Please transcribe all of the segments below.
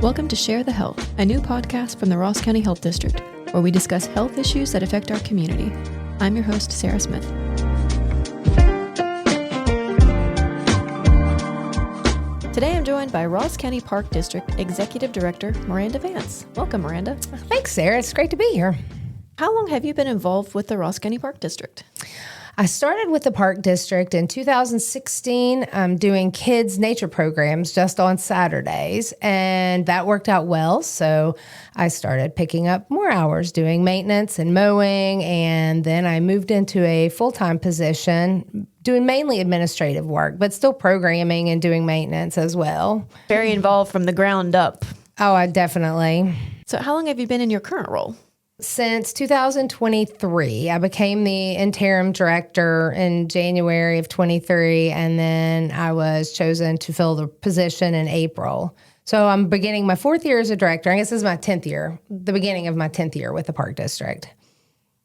Welcome to Share the Health, a new podcast from the Ross County Health District, where we discuss health issues that affect our community. I'm your host, Sarah Smith. Today I'm joined by Ross County Park District Executive Director Myranda Vance. Welcome, Myranda. Thanks, Sarah. It's great to be here. How long have you been involved with the Ross County Park District? I started with the Park District in 2016, doing kids' nature programs just on Saturdays, and that worked out well. So I started picking up more hours doing maintenance and mowing, and then I moved into a full-time position doing mainly administrative work, but still programming and doing maintenance as well. Very involved from the ground up. Oh, I definitely. So how long have you been in your current role? Since 2023, I became the interim director in January of 23, and then I was chosen to fill the position in April. So I'm beginning my fourth year as a director. I guess this is my 10th year, the beginning of my 10th year with the Park District.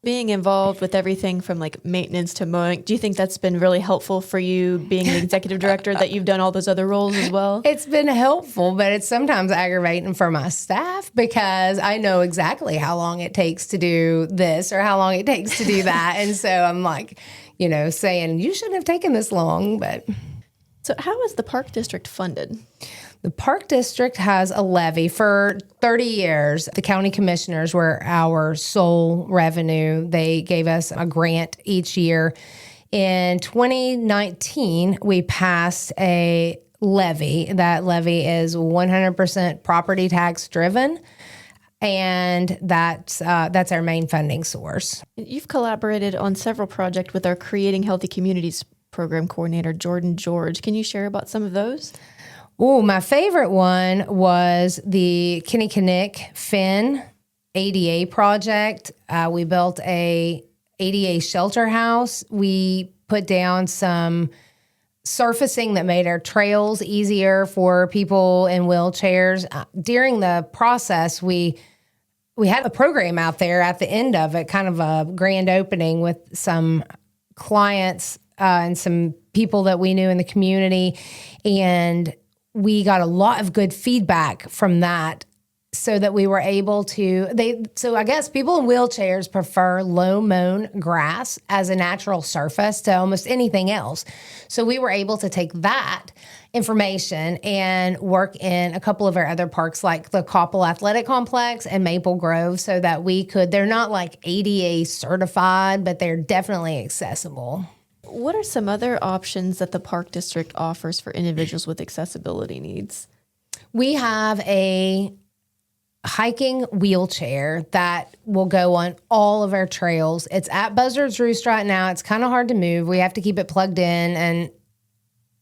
Being involved with everything from like maintenance to mowing, do you think that's been really helpful for you being the executive director, that you've done all those other roles as well? It's been helpful, but it's sometimes aggravating for my staff because I know exactly how long it takes to do this or how long it takes to do that. And so I'm like, saying, you shouldn't have taken this long. But so how is the Park District funded? The Park District has a levy. For 30 years, the county commissioners were our sole revenue. They gave us a grant each year. In 2019, we passed a levy. That levy is 100% property tax driven, and that's our main funding source. You've collaborated on several projects with our Creating Healthy Communities program coordinator, Jordan George. Can you share about some of those? Oh, my favorite one was the Kinnickinnick Finn ADA project. We built a ADA shelter house. We put down some surfacing that made our trails easier for people in wheelchairs. During the process, we had a program out there at the end of it, kind of a grand opening with some clients and some people that we knew in the community, and we got a lot of good feedback from that, so that we were able to, so I guess people in wheelchairs prefer low mown grass as a natural surface to almost anything else. So we were able to take that information and work in a couple of our other parks like the Koppel Athletic Complex and Maple Grove, so that they're not like ADA certified, but they're definitely accessible. What are some other options that the Park District offers for individuals with accessibility needs? We have a hiking wheelchair that will go on all of our trails. It's at Buzzard's Roost right now. It's kind of hard to move. We have to keep it plugged in, and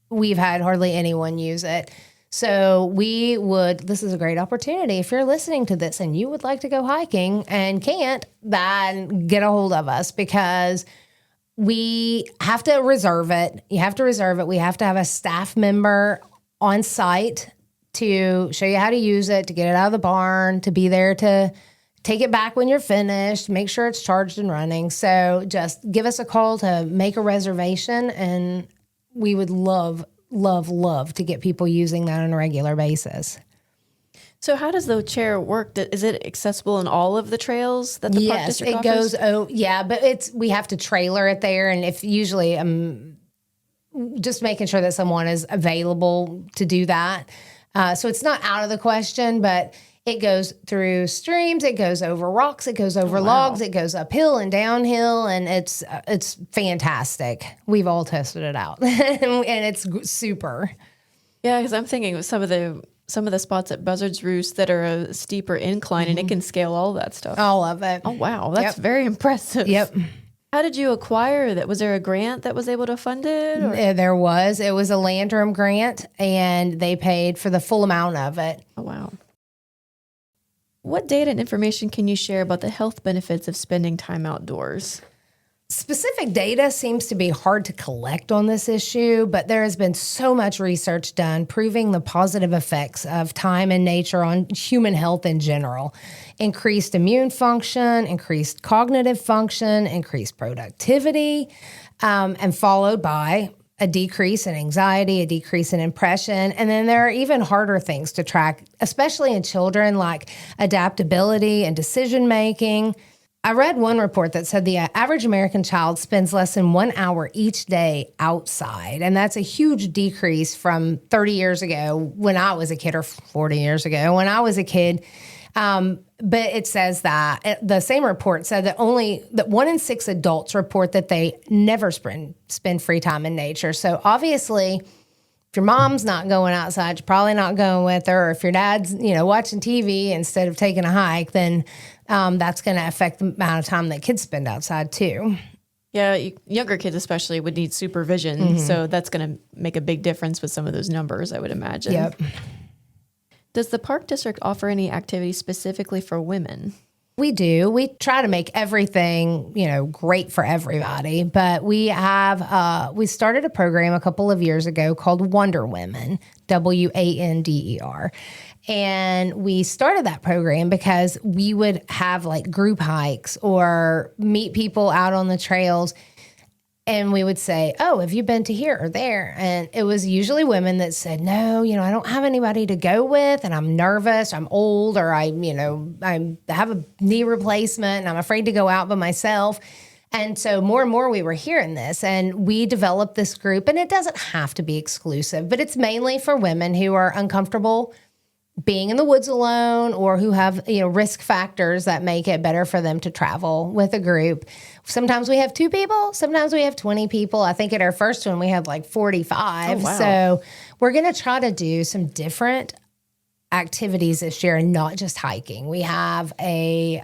we've had hardly anyone use it. So this is a great opportunity. If you're listening to this and you would like to go hiking and can't, then get a hold of us, because we have to reserve it. You have to reserve it. We have to have a staff member on site to show you how to use it, to get it out of the barn, to be there to take it back when you're finished, make sure it's charged and running. So just give us a call to make a reservation, and we would love, love, love to get people using that on a regular basis. So how does the chair work? Is it accessible in all of the trails that the Park District offers? Yes, it goes, but we have to trailer it there, and if usually just making sure that someone is available to do that. So it's not out of the question, but it goes through streams, it goes over rocks, it goes over logs, it goes uphill and downhill, and it's fantastic. We've all tested it out, and it's super. Yeah, because I'm thinking of some of the spots at Buzzard's Roost that are a steeper incline, and it can scale all that stuff. All of it. Oh, wow. That's very impressive. Yep. How did you acquire that? Was there a grant that was able to fund it? Or? There was. It was a Landrum grant, and they paid for the full amount of it. Oh, wow. What data and information can you share about the health benefits of spending time outdoors? Specific data seems to be hard to collect on this issue, but there has been so much research done proving the positive effects of time in nature on human health in general. Increased immune function, increased cognitive function, increased productivity, and followed by a decrease in anxiety, a decrease in impression. And then there are even harder things to track, especially in children, like adaptability and decision making. I read one report that said the average American child spends less than 1 hour each day outside. And that's a huge decrease from 30 years ago when I was a kid, or 40 years ago when I was a kid. But it says that the same report said that 1 in 6 adults report that they never spend free time in nature. So obviously, if your mom's not going outside, you're probably not going with her. Or if your dad's, watching TV instead of taking a hike, then that's going to affect the amount of time that kids spend outside too. Yeah, younger kids especially would need supervision. So that's going to make a big difference with some of those numbers, I would imagine. Yep. Does the park district offer any activities specifically for women? We do. We try to make everything, great for everybody. But we started a program a couple of years ago called Wonder Women, WANDER. And we started that program because we would have like group hikes or meet people out on the trails. And we would say, oh, have you been to here or there? And it was usually women that said, no, I don't have anybody to go with, and I'm nervous, I'm old, or I have a knee replacement and I'm afraid to go out by myself. And so more and more we were hearing this, and we developed this group, and it doesn't have to be exclusive, but it's mainly for women who are uncomfortable being in the woods alone, or who have, risk factors that make it better for them to travel with a group. Sometimes we have 2 people, sometimes we have 20 people. I think at our first one we had like 45. Oh, wow. So we're going to try to do some different activities this year and not just hiking. We have a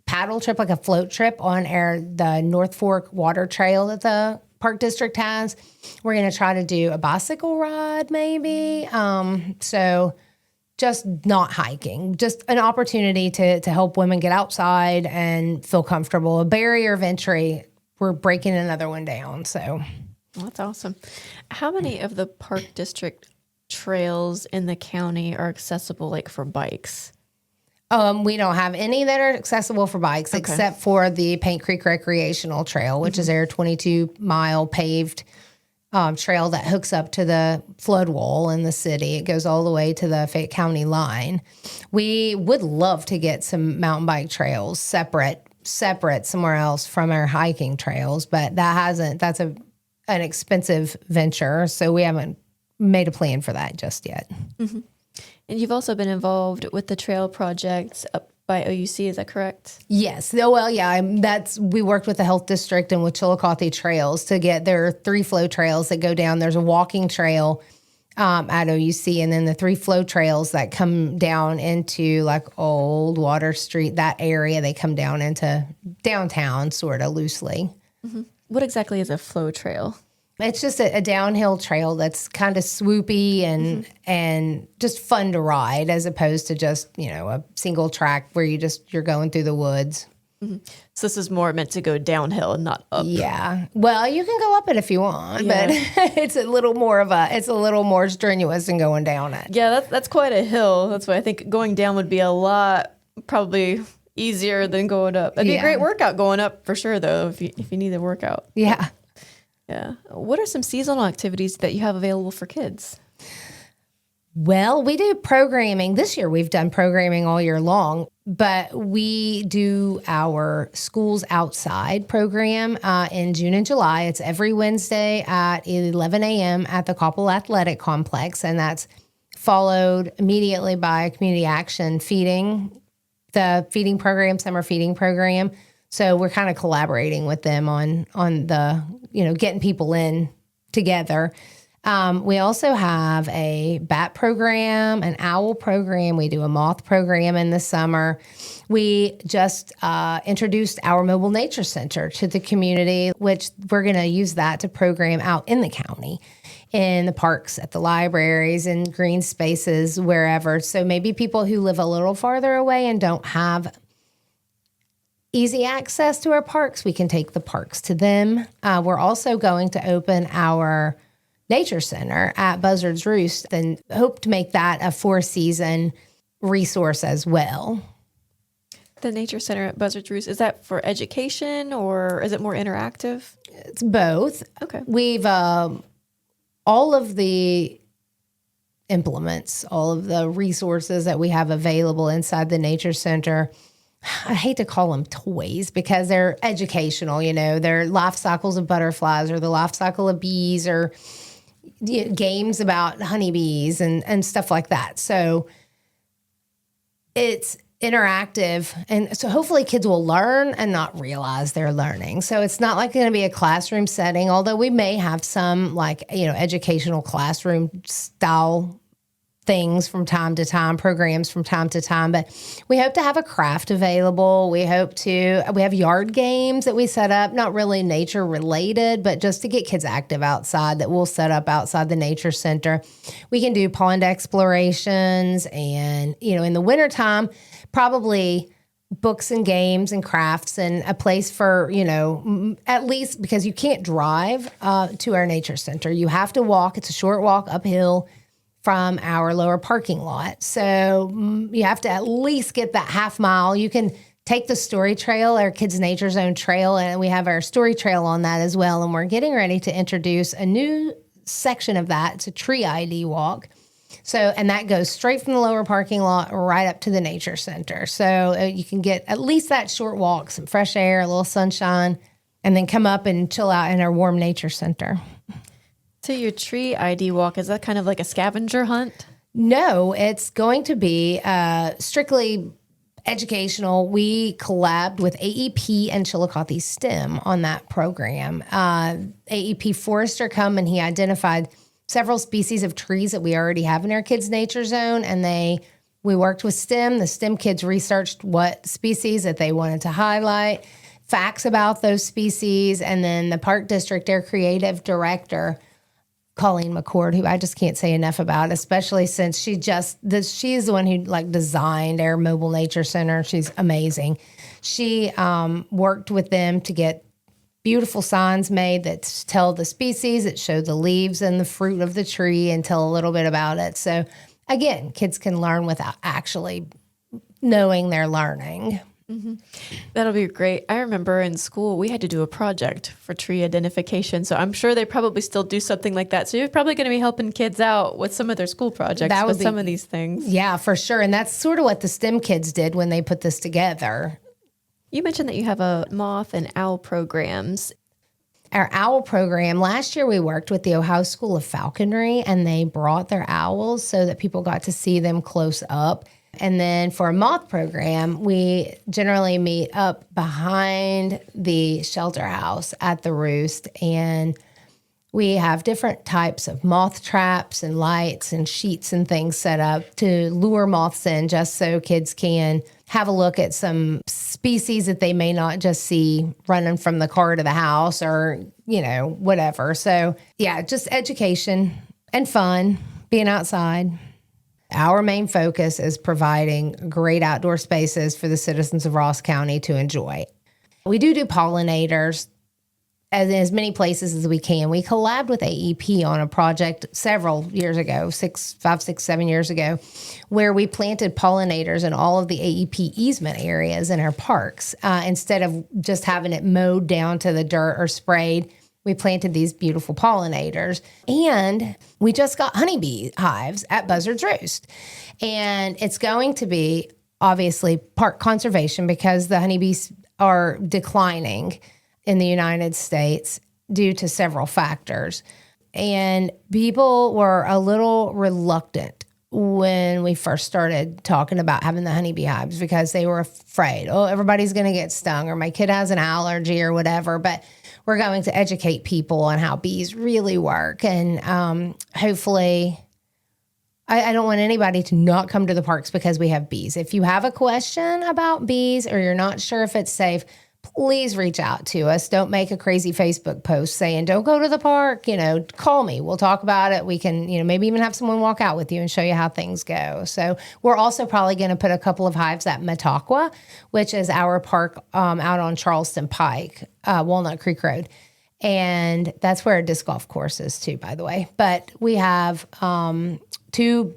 paddle trip, like a float trip on the North Fork Water Trail that the Park District has. We're going to try to do a bicycle ride maybe. So just not hiking, just an opportunity to help women get outside and feel comfortable. A barrier of entry, we're breaking another one down. So that's awesome. How many of the Park District trails in the county are accessible like for bikes? We don't have any that are accessible for bikes, except for the Paint Creek Recreational Trail, which is their 22-mile paved trail that hooks up to the flood wall in the city. It goes all the way to the Fayette County line. We would love to get some mountain bike trails separate somewhere else from our hiking trails, but that's an expensive venture, so we haven't made a plan for that just yet. Mm-hmm. And you've also been involved with the trail projects up by OUC, is that correct? Yes. Oh, well, yeah. We worked with the health district and with Chillicothe Trails to get their 3 flow trails that go down. There's a walking trail at OUC, and then the 3 flow trails that come down into like Old Water Street, that area. They come down into downtown sort of loosely. Mm-hmm. What exactly is a flow trail? It's just a downhill trail that's kind of swoopy and just fun to ride, as opposed to just, a single track where you're going through the woods. Mm-hmm. So this is more meant to go downhill and not up. Yeah. Well, you can go up it if you want, but it's a little more strenuous than going down it. Yeah, that's quite a hill. That's why I think going down would be a lot probably easier than going up. It'd be a great workout going up for sure, though, if you need a workout. Yeah. Yeah. What are some seasonal activities that you have available for kids? Well, we do programming. This year we've done programming all year long, but we do our Schools Outside program in June and July. It's every Wednesday at 11 a.m. at the Koppel Athletic Complex, and that's followed immediately by community action feeding, the feeding program, summer feeding program. So we're kind of collaborating with them on the, getting people in together. We also have a bat program, an owl program. We do a moth program in the summer. We just introduced our mobile nature center to the community, which we're going to use that to program out in the county, in the parks, at the libraries, and green spaces, wherever. So maybe people who live a little farther away and don't have easy access to our parks, we can take the parks to them. We're also going to open our nature center at Buzzard's Roost and hope to make that a 4-season resource as well. The Nature Center at Buzzard's Roost, is that for education or is it more interactive? It's both. Okay. We've all of the implements, all of the resources that we have available inside the Nature Center. I hate to call them toys because they're educational, they're life cycles of butterflies or the life cycle of bees or games about honeybees and stuff like that. So it's interactive. And so hopefully kids will learn and not realize they're learning. So it's not like going to be a classroom setting, although we may have some educational classroom style things from time to time, programs from time to time, but we hope to have a craft available. We have yard games that we set up, not really nature related, but just to get kids active outside that we'll set up outside the Nature Center. We can do pond explorations and, in the wintertime, probably books and games and crafts and a place for, at least because you can't drive to our Nature Center. You have to walk. It's a short walk uphill from our lower parking lot. So you have to at least get that half mile. You can take the story trail, our Kids Nature Zone trail, and we have our story trail on that as well. And we're getting ready to introduce a new section of that. It's a tree ID walk. And that goes straight from the lower parking lot right up to the Nature Center. So you can get at least that short walk, some fresh air, a little sunshine, and then come up and chill out in our warm Nature Center. So your tree ID walk, is that kind of like a scavenger hunt? No, it's going to be strictly educational. We collabed with AEP and Chillicothe STEM on that program. AEP Forester come and he identified several species of trees that we already have in our Kids Nature Zone, and we worked with STEM. The STEM kids researched what species that they wanted to highlight, facts about those species, and then the Park District, their creative director, Colleen McCord, who I just can't say enough about, especially since she's the one who designed our mobile nature center. She's amazing. She worked with them to get beautiful signs made that tell the species, that show the leaves and the fruit of the tree and tell a little bit about it. So again, kids can learn without actually knowing they're learning. Mm-hmm. That'll be great. I remember in school, we had to do a project for tree identification. So I'm sure they probably still do something like that. So you're probably going to be helping kids out with some of their school projects with some of these things. Yeah, for sure. And that's sort of what the STEM kids did when they put this together. You mentioned that you have a moth and owl programs. Our owl program, last year we worked with the Ohio School of Falconry, and they brought their owls so that people got to see them close up. And then for a moth program, we generally meet up behind the shelter house at the roost, and we have different types of moth traps and lights and sheets and things set up to lure moths in, just so kids can have a look at some species that they may not just see running from the car to the house or, whatever. So yeah, just education and fun, being outside. Our main focus is providing great outdoor spaces for the citizens of Ross County to enjoy. We do pollinators as many places as we can. We collabed with AEP on a project several years ago, 7 years ago, where we planted pollinators in all of the AEP easement areas in our parks. Instead of just having it mowed down to the dirt or sprayed, we planted these beautiful pollinators, and we just got honeybee hives at Buzzard's Roost. And it's going to be obviously park conservation because the honeybees are declining in the United States due to several factors. And people were a little reluctant when we first started talking about having the honeybee hives because they were afraid, everybody's going to get stung, or my kid has an allergy or whatever. But we're going to educate people on how bees really work. And hopefully, I don't want anybody to not come to the parks because we have bees. If you have a question about bees or you're not sure if it's safe, please reach out to us. Don't make a crazy Facebook post saying, don't go to the park. Call me. We'll talk about it. We can, maybe even have someone walk out with you and show you how things go. So we're also probably going to put a couple of hives at Mataqua, which is our park out on Charleston Pike, Walnut Creek Road. And that's where a disc golf course is too, by the way. But we have 2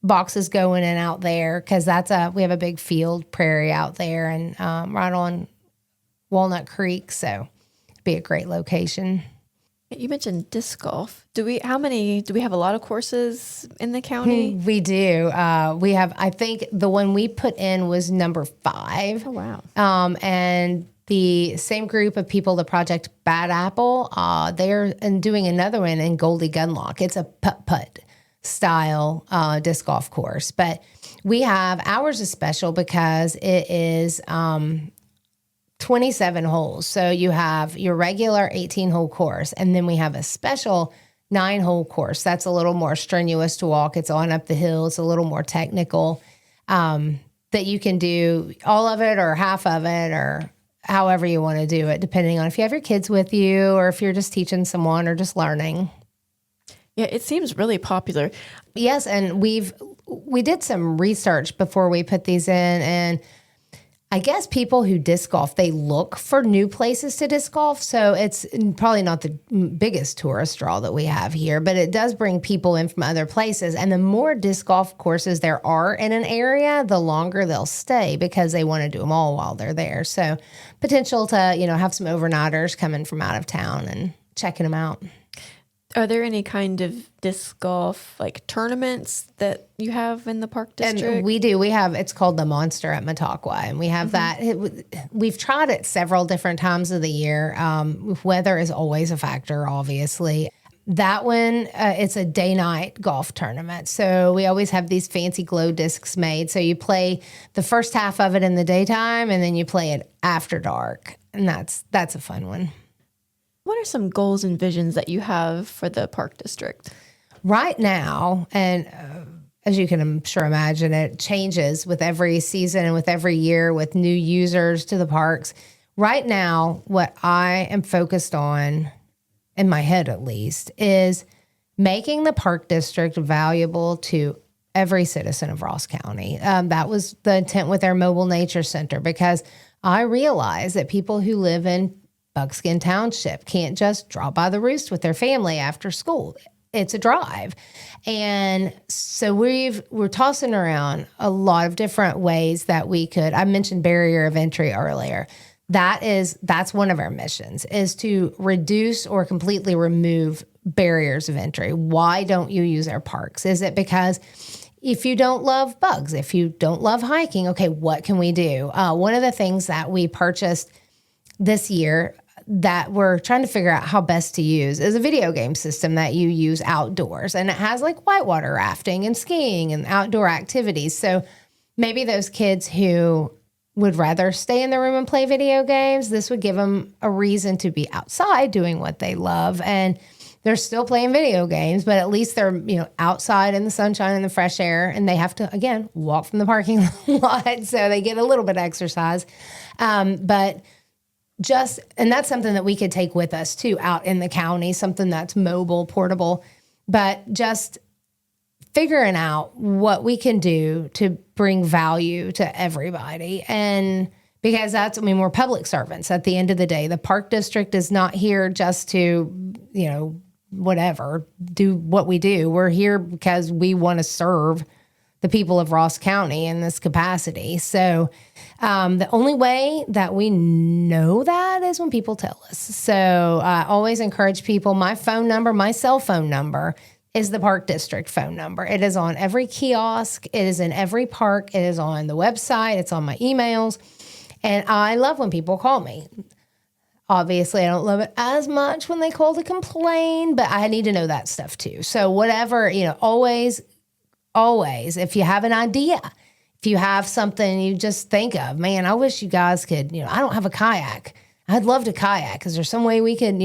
boxes go in and out there because we have a big field prairie out there and right on Walnut Creek. So it'd be a great location. You mentioned disc golf. Do we have a lot of courses in the county? We do. We have, I think the one we put in was number 5. Oh, wow. And the same group of people, the Project Bad Apple, they're doing another one in Goldie Gunlock. It's a putt-putt style disc golf course. But ours is special because it is 27 holes. So you have your regular 18-hole course, and then we have a special 9-hole course. That's a little more strenuous to walk. It's on up the hill. It's a little more technical that you can do all of it or half of it or however you want to do it, depending on if you have your kids with you or if you're just teaching someone or just learning. Yeah, it seems really popular. Yes, and we did some research before we put these in, and I guess people who disc golf, they look for new places to disc golf. So it's probably not the biggest tourist draw that we have here, but it does bring people in from other places. And the more disc golf courses there are in an area, the longer they'll stay because they want to do them all while they're there. So potential to, have some overnighters coming from out of town and checking them out. Are there any kind of disc golf tournaments that you have in the park district? And we do. It's called the Monster at Mataqua, and we have that. We've tried it several different times of the year. Weather is always a factor, obviously. That one, it's a day-night golf tournament. So we always have these fancy glow discs made. So you play the first half of it in the daytime, and then you play it after dark, and that's a fun one. What are some goals and visions that you have for the park district? Right now, and as you can, I'm sure, imagine, it changes with every season and with every year with new users to the parks. Right now, what I am focused on, in my head at least, is making the park district valuable to every citizen of Ross County. That was the intent with our mobile nature center, because I realize that people who live in Buckskin Township can't just drop by the Roost with their family after school. It's a drive. And so we're tossing around a lot of different ways that we could. I mentioned barrier of entry earlier. That's one of our missions, is to reduce or completely remove barriers of entry. Why don't you use our parks? Is it because if you don't love bugs, if you don't love hiking, okay, what can we do? One of the things that we purchased this year that we're trying to figure out how best to use is a video game system that you use outdoors. And it has whitewater rafting and skiing and outdoor activities. So maybe those kids who would rather stay in the room and play video games, this would give them a reason to be outside doing what they love. And they're still playing video games, but at least they're, outside in the sunshine and the fresh air, and they have to, again, walk from the parking lot. So they get a little bit of exercise. And that's something that we could take with us too, out in the county, something that's mobile, portable, but just figuring out what we can do to bring value to everybody. And because we're public servants at the end of the day. The park district is not here just to, do what we do. We're here because we want to serve the people of Ross County in this capacity. So the only way that we know that is when people tell us. So I always encourage people, my cell phone number is the park district phone number. It is on every kiosk. It is in every park. It is on the website. It's on my emails. And I love when people call me. Obviously, I don't love it as much when they call to complain, but I need to know that stuff too. So whatever, always, if you have an idea, if you have something you just think of, man, I wish you guys could, I don't have a kayak. I'd love to kayak. Is there some way we could,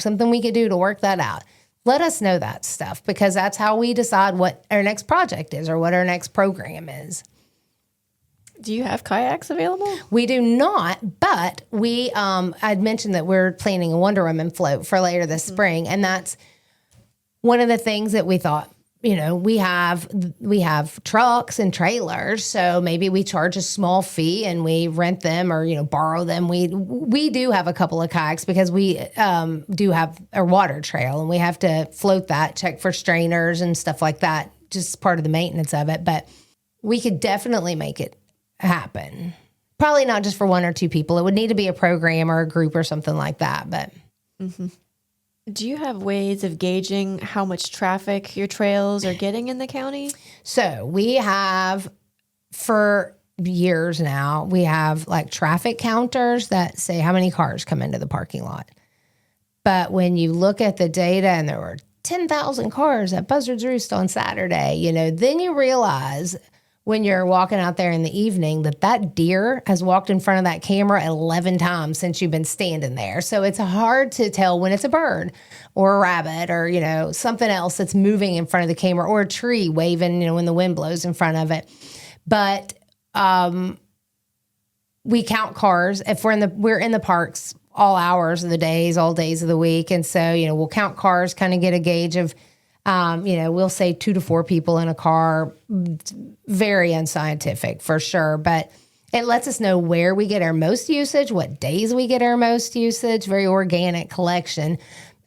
something we could do to work that out? Let us know that stuff, because that's how we decide what our next project is or what our next program is. Do you have kayaks available? We do not, but I'd mentioned that we're planning a Wonder Woman float for later this spring. And that's one of the things that we thought, we have trucks and trailers, so maybe we charge a small fee and we rent them or, borrow them. We do have a couple of kayaks because we do have a water trail, and we have to float that, check for strainers and stuff like that just part of the maintenance of it. But we could definitely make it happen. Probably not just for one or two people. It would need to be a program or a group or something like that. But do you have ways of gauging how much traffic your trails are getting in the county? So we have, for years now, we have like traffic counters that say how many cars come into the parking lot. But when you look at the data and there were 10,000 cars at Buzzard's Roost on Saturday, you know, then you realize when you're walking out there in the evening that deer has walked in front of that camera 11 times since you've been standing there. So it's hard to tell when it's a bird or a rabbit or, you know, something else that's moving in front of the camera, or a tree waving, you know, when the wind blows in front of it. But we count cars if we're in the parks all hours of the days, all days of the week. And so, you know, we'll count cars, kind of get a gauge of, you know, we'll say 2 to 4 people in a car. Very unscientific for sure, but it lets us know where we get our most usage, what days we get our most usage. Very organic collection.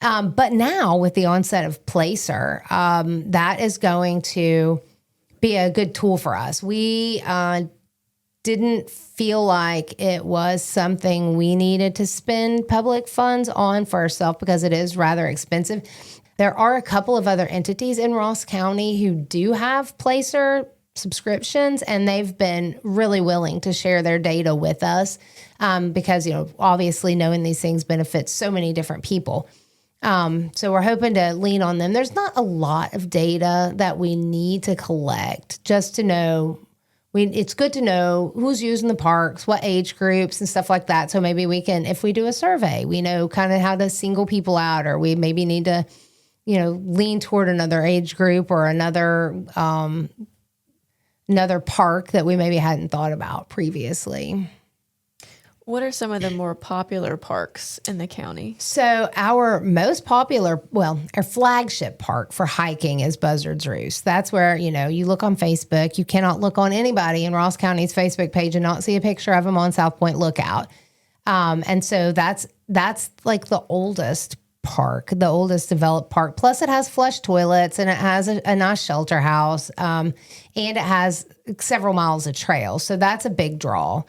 But now with the onset of Placer, that is going to be a good tool for us. We didn't feel like it was something we needed to spend public funds on for ourselves because it is rather expensive. There are a couple of other entities in Ross County who do have Placer subscriptions, and they've been really willing to share their data with us because, you know, obviously knowing these things benefits so many different people. So we're hoping to lean on them. There's not a lot of data that we need to collect just to know. It's good to know who's using the parks, what age groups and stuff like that. So maybe we can, if we do a survey, we know kind of how to single people out, or we maybe need to, you know, lean toward another age group or another park that we maybe hadn't thought about previously. What are some of the more popular parks in the county? So our most popular, our flagship park for hiking is Buzzard's Roost. That's where, you know, you look on Facebook. You cannot look on anybody in Ross County's Facebook page and not see a picture of them on South Point Lookout. And so that's like the oldest park, the oldest developed park. Plus it has flush toilets and it has a nice shelter house. And it has several miles of trail. So that's a big draw.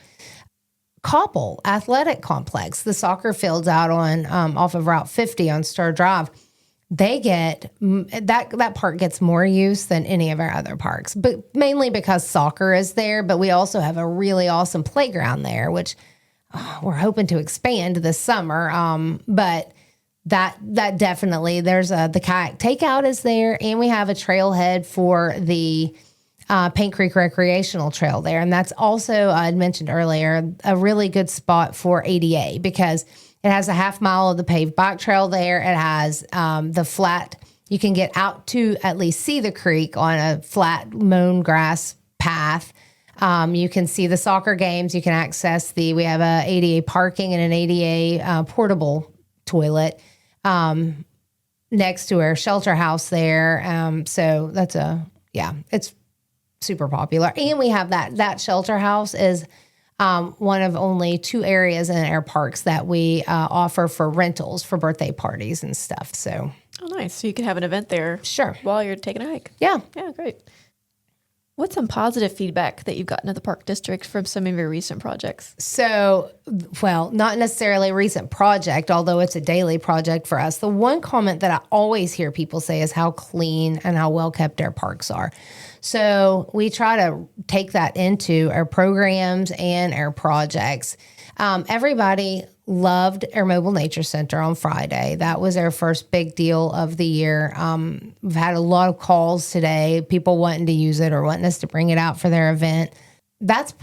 Koppel Athletic Complex, the soccer fields out on off of Route 50 on Star Drive, they get that park gets more use than any of our other parks, but mainly because soccer is there. But we also have a really awesome playground there, which we're hoping to expand this summer. But that definitely there's the kayak takeout is there, and we have a trailhead for the Paint Creek Recreational Trail there. And that's also, I'd mentioned earlier, a really good spot for ADA because it has a half mile of the paved bike trail there. It has the flat, you can get out to at least see the creek on a flat mown grass path. You can see the soccer games. You can access we have a ADA parking and an ADA portable toilet next to our shelter house there. So that's it's super popular. And we have that shelter house is one of only 2 areas in our parks that we offer for rentals for birthday parties and stuff. So, oh, nice. So you can have an event there. Sure. While you're taking a hike. Yeah. Yeah, great. What's some positive feedback that you've gotten at the park district from some of your recent projects? So, not necessarily a recent project, although it's a daily project for us. The one comment that I always hear people say is how clean and how well kept our parks are. So we try to take that into our programs and our projects. Everybody loved our Mobile Nature Center on Friday. That was our first big deal of the year. We've had a lot of calls today, people wanting to use it or wanting us to bring it out for their event. That's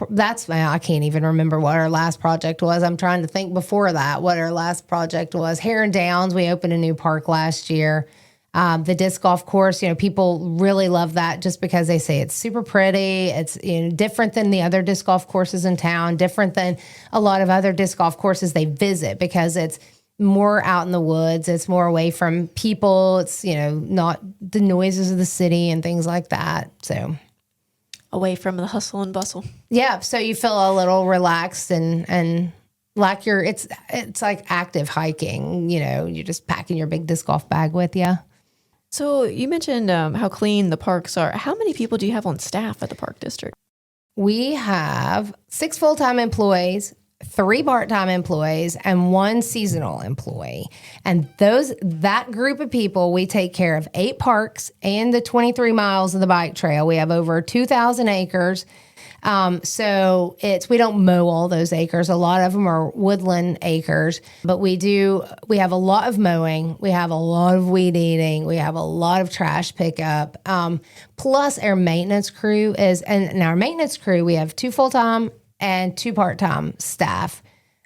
I can't even remember what our last project was. I'm trying to think before that what our last project was. Heron Downs, we opened a new park last year. The disc golf course, you know, people really love that just because they say it's super pretty. It's, you know, different than the other disc golf courses in town, different than a lot of other disc golf courses they visit because it's more out in the woods. It's more away from people. It's, you know, not the noises of the city and things like that. So away from the hustle and bustle. Yeah. So you feel a little relaxed and like it's like active hiking, you know, you're just packing your big disc golf bag with you. So you mentioned how clean the parks are. How many people do you have on staff at the park district? We have 6 full-time employees, 3 part-time employees, and 1 seasonal employee. And that group of people, we take care of 8 parks and the 23 miles of the bike trail. We have over 2,000 acres. So we don't mow all those acres. A lot of them are woodland acres, but we have a lot of mowing. We have a lot of weed eating. We have a lot of trash pickup. Plus our maintenance crew we have 2 full-time and 2 part-time staff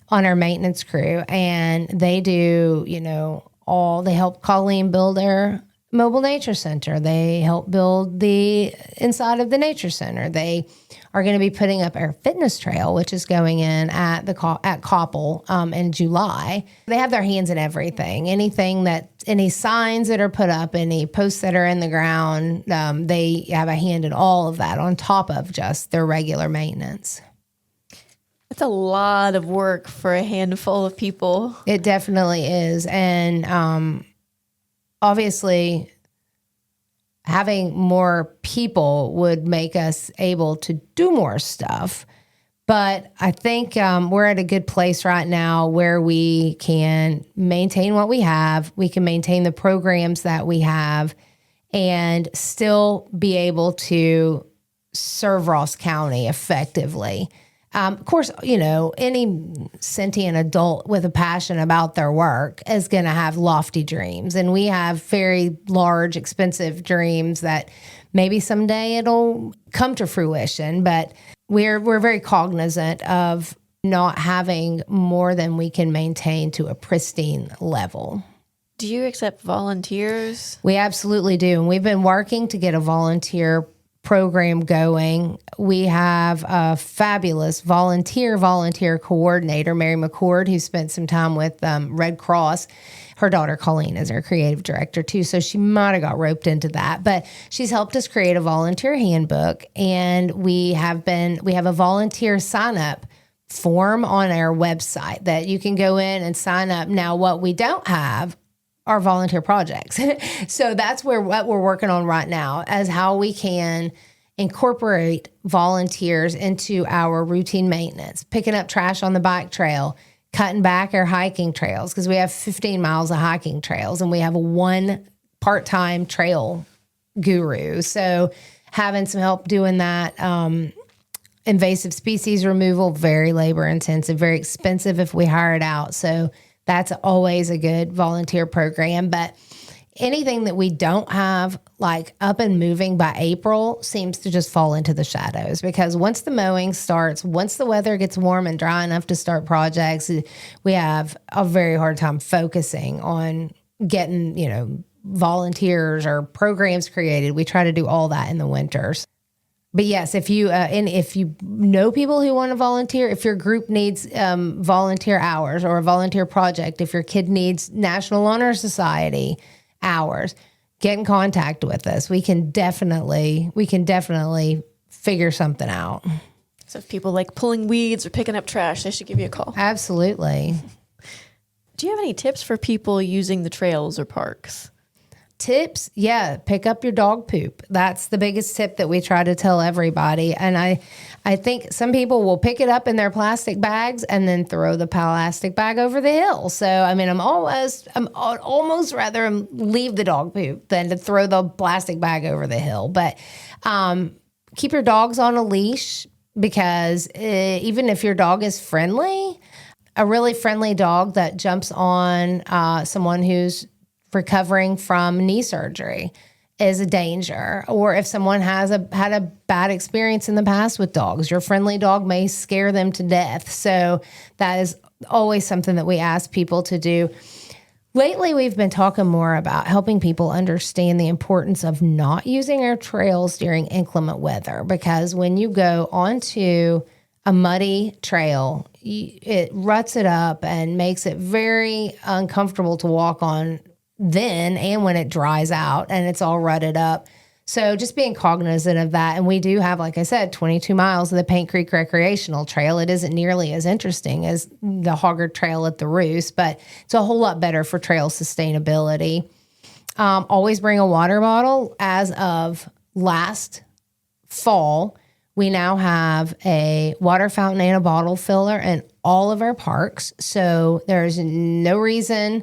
on our maintenance crew. And they do, they help Colleen build our mobile nature center. They help build the inside of the nature center. They are going to be putting up our fitness trail, which is going in at Koppel in July. They have their hands in everything. Any signs that are put up, any posts that are in the ground, they have a hand in all of that on top of just their regular maintenance. That's a lot of work for a handful of people. It definitely is. And obviously, having more people would make us able to do more stuff. But I think we're at a good place right now where we can maintain what we have. We can maintain the programs that we have and still be able to serve Ross County effectively. Of course, any sentient adult with a passion about their work is going to have lofty dreams. And we have very large, expensive dreams that maybe someday it'll come to fruition. But we're very cognizant of not having more than we can maintain to a pristine level. Do you accept volunteers? We absolutely do. And we've been working to get a volunteer program going. We have a fabulous volunteer coordinator, Mary McCord, who spent some time with Red Cross. Her daughter, Colleen, is our creative director, too, so she might have got roped into that. But she's helped us create a volunteer handbook, and we have a volunteer sign-up form on our website that you can go in and sign up. Now, what we don't have are volunteer projects. So that's what we're working on right now, as how we can incorporate volunteers into our routine maintenance, picking up trash on the bike trail, cutting back our hiking trails, because we have 15 miles of hiking trails and we have 1 part-time trail guru. So having some help doing that, invasive species removal, very labor intensive, very expensive if we hire it out. So that's always a good volunteer program. But anything that we don't have, like up and moving by April, seems to just fall into the shadows, because once the mowing starts, once the weather gets warm and dry enough to start projects, we have a very hard time focusing on getting, volunteers or programs created. We try to do all that in the winters. But yes, if you know people who want to volunteer, if your group needs volunteer hours or a volunteer project, if your kid needs National Honor Society hours, get in contact with us. We can definitely figure something out. So if people like pulling weeds or picking up trash, they should give you a call. Absolutely. Do you have any tips for people using the trails or parks? Tips? Yeah, pick up your dog poop. That's the biggest tip that we try to tell everybody. And I think some people will pick it up in their plastic bags and then throw the plastic bag over the hill. So, I'm almost rather leave the dog poop than to throw the plastic bag over the hill. But keep your dogs on a leash, because even if your dog is friendly, a really friendly dog that jumps on someone who's recovering from knee surgery is a danger. Or if someone has had a bad experience in the past with dogs, your friendly dog may scare them to death. So that is always something that we ask people to do. Lately, we've been talking more about helping people understand the importance of not using our trails during inclement weather, because when you go onto a muddy trail, it ruts it up and makes it very uncomfortable to walk on then and when it dries out and it's all rutted up. So just being cognizant of that. And we do have, like I said, 22 miles of the Paint Creek Recreational Trail. It isn't nearly as interesting as the Hoggard Trail at the Roost, but it's a whole lot better for trail sustainability. Always bring a water bottle. As of last fall, we now have a water fountain and a bottle filler in all of our parks. So there's no reason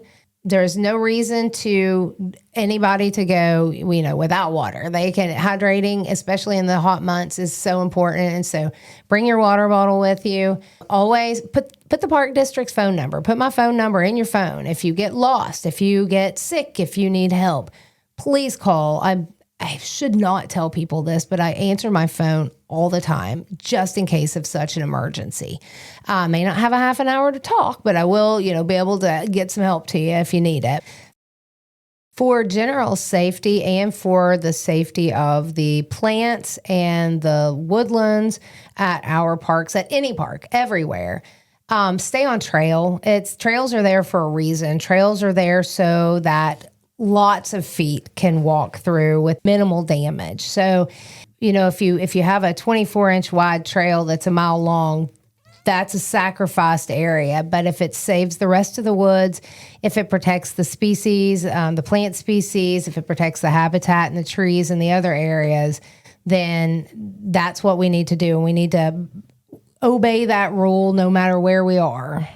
to anybody to go, without water. They can hydrating, especially in the hot months, is so important. And so bring your water bottle with you. Always put the park district's phone number. Put my phone number in your phone. If you get lost, if you get sick, if you need help, please call. I should not tell people this, but I answer my phone all the time just in case of such an emergency. I may not have a half an hour to talk, but I will, be able to get some help to you if you need it. For general safety and for the safety of the plants and the woodlands at our parks, at any park, everywhere, stay on trail. Trails are there for a reason. Trails are there so that lots of feet can walk through with minimal damage. So, if you have a 24-inch wide trail that's a mile long, that's a sacrificed area. But if it saves the rest of the woods, if it protects the species, the plant species, if it protects the habitat and the trees and the other areas, then that's what we need to do. And we need to obey that rule no matter where we are.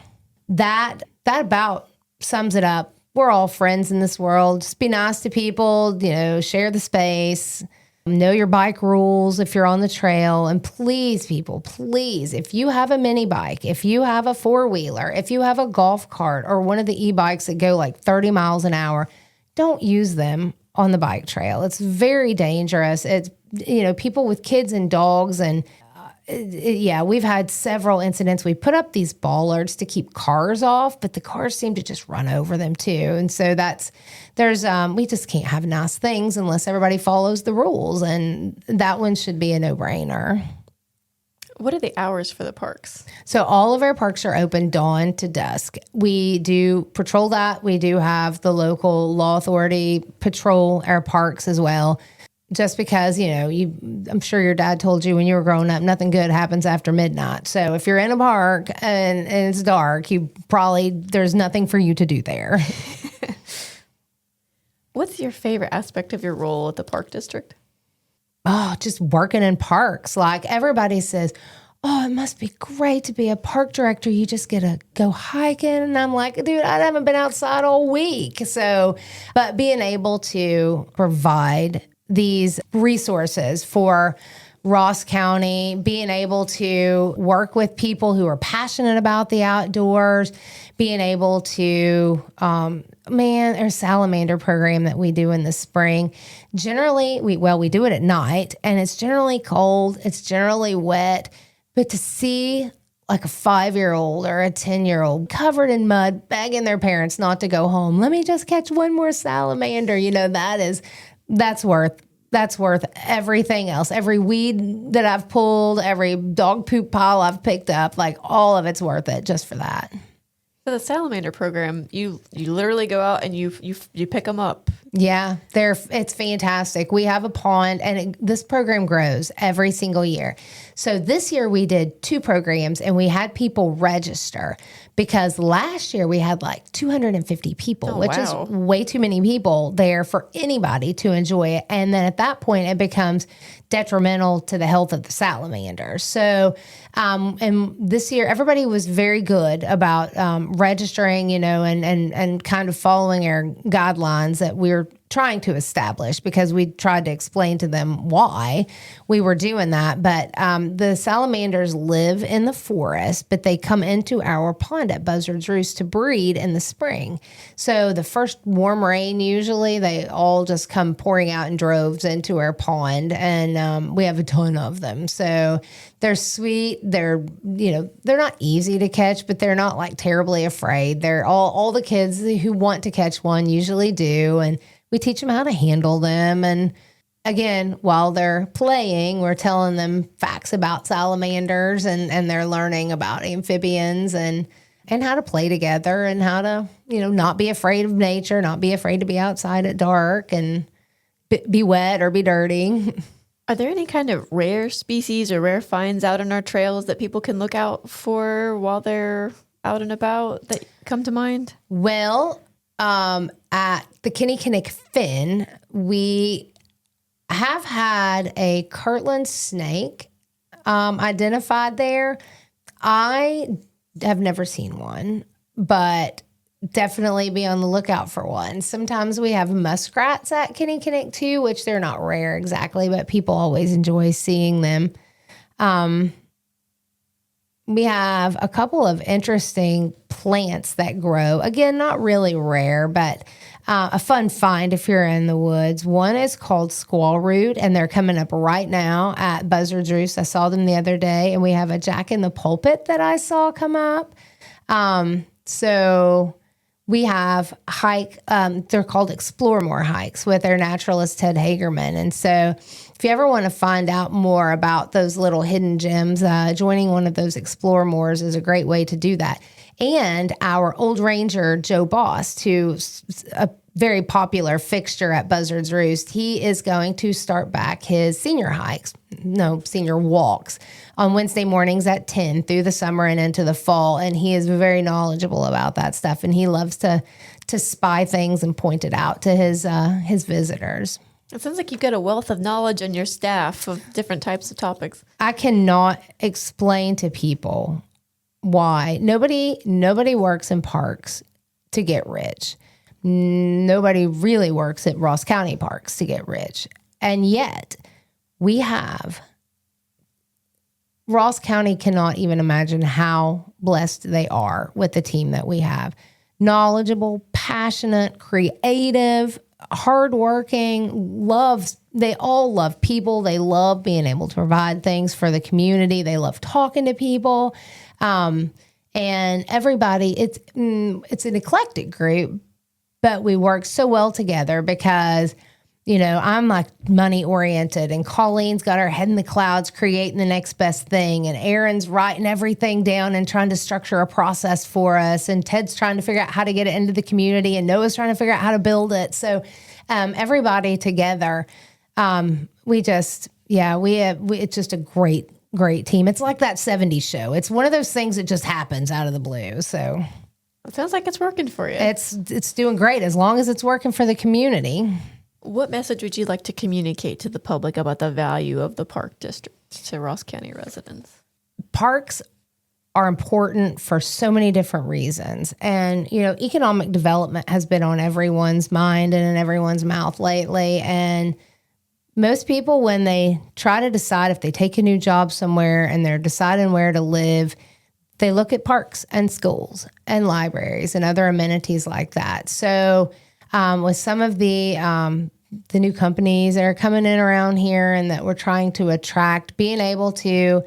That about sums it up. We're all friends in this world. Just be nice to people, share the space, know your bike rules if you're on the trail. And please, people, please, if you have a mini bike, if you have a four-wheeler, if you have a golf cart or one of the e-bikes that go like 30 miles an hour, don't use them on the bike trail. It's very dangerous. It's, people with kids and dogs and we've had several incidents. We put up these bollards to keep cars off, but the cars seem to just run over them too. And so we just can't have nice things unless everybody follows the rules. And that one should be a no-brainer. What are the hours for the parks? So all of our parks are open dawn to dusk. We do patrol that. We do have the local law authority patrol our parks as well. Just because, I'm sure your dad told you when you were growing up, nothing good happens after midnight. So if you're in a park and it's dark, there's nothing for you to do there. What's your favorite aspect of your role at the park district? Oh, just working in parks. Like everybody says, oh, it must be great to be a park director. You just get to go hiking. And I'm like, dude, I haven't been outside all week. But being able to provide these resources for Ross County, being able to work with people who are passionate about the outdoors, being able to, there's a salamander program that we do in the spring. Generally, we do it at night, and it's generally cold, it's generally wet, but to see like a 5-year-old or a 10-year-old covered in mud, begging their parents not to go home, let me just catch one more salamander, that's worth everything else. Every weed that I've pulled, every dog poop pile I've picked up, like all of it's worth it just for that. For the salamander program, you literally go out and you pick them up. Yeah, it's fantastic. We have a pond, and this program grows every single year. So this year we did 2 programs, and we had people register because last year we had like 250 people, which is way too many people there for anybody to enjoy it. And then at that point, it becomes detrimental to the health of the salamanders. So, and this year, everybody was very good about registering, and kind of following our guidelines that we're trying to establish, because we tried to explain to them why we were doing that. But the salamanders live in the forest, but they come into our pond at Buzzard's Roost to breed in the spring. So the first warm rain, usually they all just come pouring out in droves into our pond, and we have a ton of them. So they're sweet. They're not easy to catch, but they're not like terribly afraid. They're all the kids who want to catch one usually do, and we teach them how to handle them. And again, while they're playing, we're telling them facts about salamanders, and they're learning about amphibians and how to play together, and how to, not be afraid of nature, not be afraid to be outside at dark and be wet or be dirty. Are there any kind of rare species or rare finds out on our trails that people can look out for while they're out and about that come to mind? Well, At the Kinnickinnick Fin, we have had a Kirtland snake identified there. I have never seen one, but definitely be on the lookout for one. Sometimes we have muskrats at Kinnickinnick too, which they're not rare exactly, but people always enjoy seeing them. We have a couple of interesting plants that grow. Again, not really rare, but a fun find if you're in the woods. One is called squaw root, and they're coming up right now at Buzzard's Roost. I saw them the other day, and we have a Jack in the Pulpit that I saw come up. So we have they're called Explore More hikes with their naturalist Ted Hagerman. And so if you ever want to find out more about those little hidden gems, joining one of those Explore Mores is a great way to do that. And our old ranger, Joe Boss, who's a very popular fixture at Buzzard's Roost, he is going to start back his senior walks on Wednesday mornings at 10 through the summer and into the fall. And he is very knowledgeable about that stuff. And he loves to spy things and point it out to his visitors. It sounds like you've got a wealth of knowledge on your staff of different types of topics. I cannot explain to people why nobody works in parks to get rich. Nobody really works at Ross County parks to get rich. And yet Ross County cannot even imagine how blessed they are with the team that we have. Knowledgeable, passionate, creative, hardworking, they all love people. They love being able to provide things for the community. They love talking to people. And everybody, it's an eclectic group, but we work so well together because, I'm like money oriented, and Colleen's got her head in the clouds creating the next best thing. And Aaron's writing everything down and trying to structure a process for us. And Ted's trying to figure out how to get it into the community, and Noah's trying to figure out how to build it. So, everybody together, it's just a great team. It's like that 70s show. It's one of those things that just happens out of the blue. So it sounds like it's working for you. It's doing great as long as it's working for the community. What message would you like to communicate to the public about the value of the park district to Ross County residents? Parks are important for so many different reasons. And, economic development has been on everyone's mind and in everyone's mouth lately. And most people, when they try to decide if they take a new job somewhere and they're deciding where to live, they look at parks and schools and libraries and other amenities like that. So with some of the new companies that are coming in around here and that we're trying to attract, being able to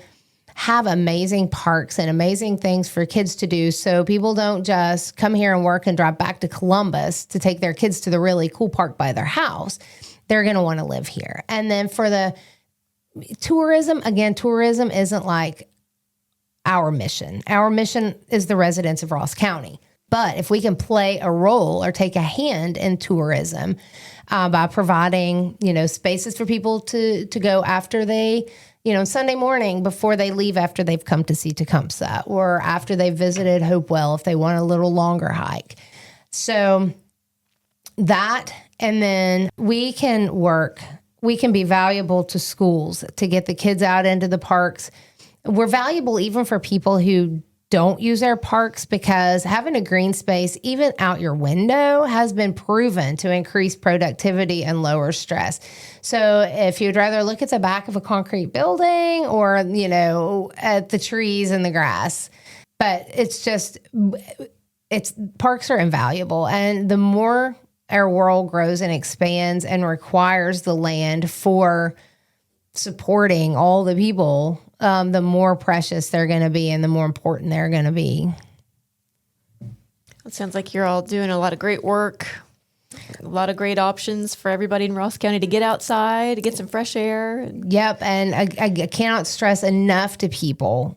have amazing parks and amazing things for kids to do, so people don't just come here and work and drive back to Columbus to take their kids to the really cool park by their house. They're going to want to live here. And then for the tourism, again, tourism isn't like our mission. Our mission is the residents of Ross County. But if we can play a role or take a hand in tourism by providing, spaces for people to go after they, Sunday morning before they leave after they've come to see Tecumseh, or after they've visited Hopewell if they want a little longer hike. So that, and then we can be valuable to schools to get the kids out into the parks. We're valuable even for people who don't use our parks, because having a green space, even out your window, has been proven to increase productivity and lower stress. So if you'd rather look at the back of a concrete building or, at the trees and the grass, but parks are invaluable. And the more our world grows and expands and requires the land for supporting all the people, the more precious they're going to be and the more important they're going to be. It sounds like you're all doing a lot of great work, a lot of great options for everybody in Ross County to get outside, to get some fresh air. Yep. And I cannot stress enough to people,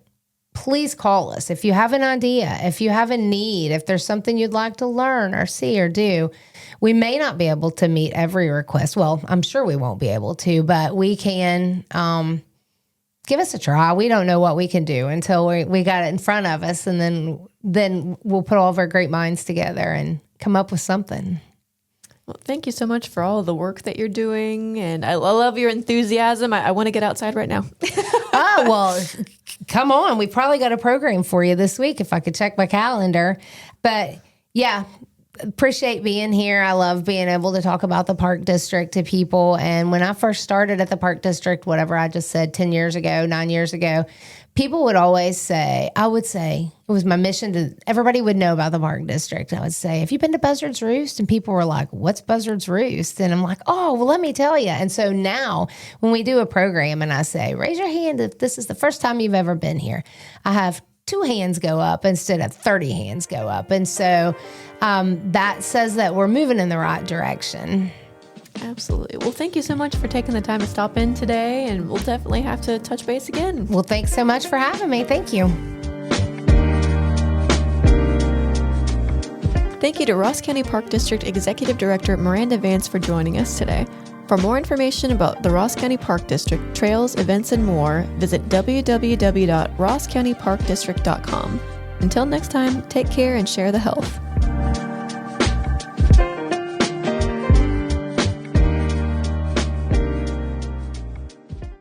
please call us. If you have an idea, if you have a need, if there's something you'd like to learn or see or do, we may not be able to meet every request. Well, I'm sure we won't be able to, but we can give us a try. We don't know what we can do until we got it in front of us, and then we'll put all of our great minds together and come up with something. Well, thank you so much for all of the work that you're doing. And I love your enthusiasm. I want to get outside right now. Oh, well, come on. We probably got a program for you this week if I could check my calendar. But yeah, appreciate being here. I love being able to talk about the Park District to people. And when I first started at the Park District, whatever I just said 10 years ago, 9 years ago, people would always say, I would say, it was my mission to, everybody would know about the Park District. I would say, have you been to Buzzard's Roost? And people were like, what's Buzzard's Roost? And I'm like, oh, well, let me tell you. And so now when we do a program and I say, raise your hand if this is the first time you've ever been here, I have 2 hands go up instead of 30 hands go up. And so that says that we're moving in the right direction. Absolutely. Well, thank you so much for taking the time to stop in today, and we'll definitely have to touch base again. Well, thanks so much for having me. Thank you. Thank you to Ross County Park District Executive Director Myranda Vance for joining us today. For more information about the Ross County Park District, trails, events, and more, visit www.rosscountyparkdistrict.com. Until next time, take care and share the health.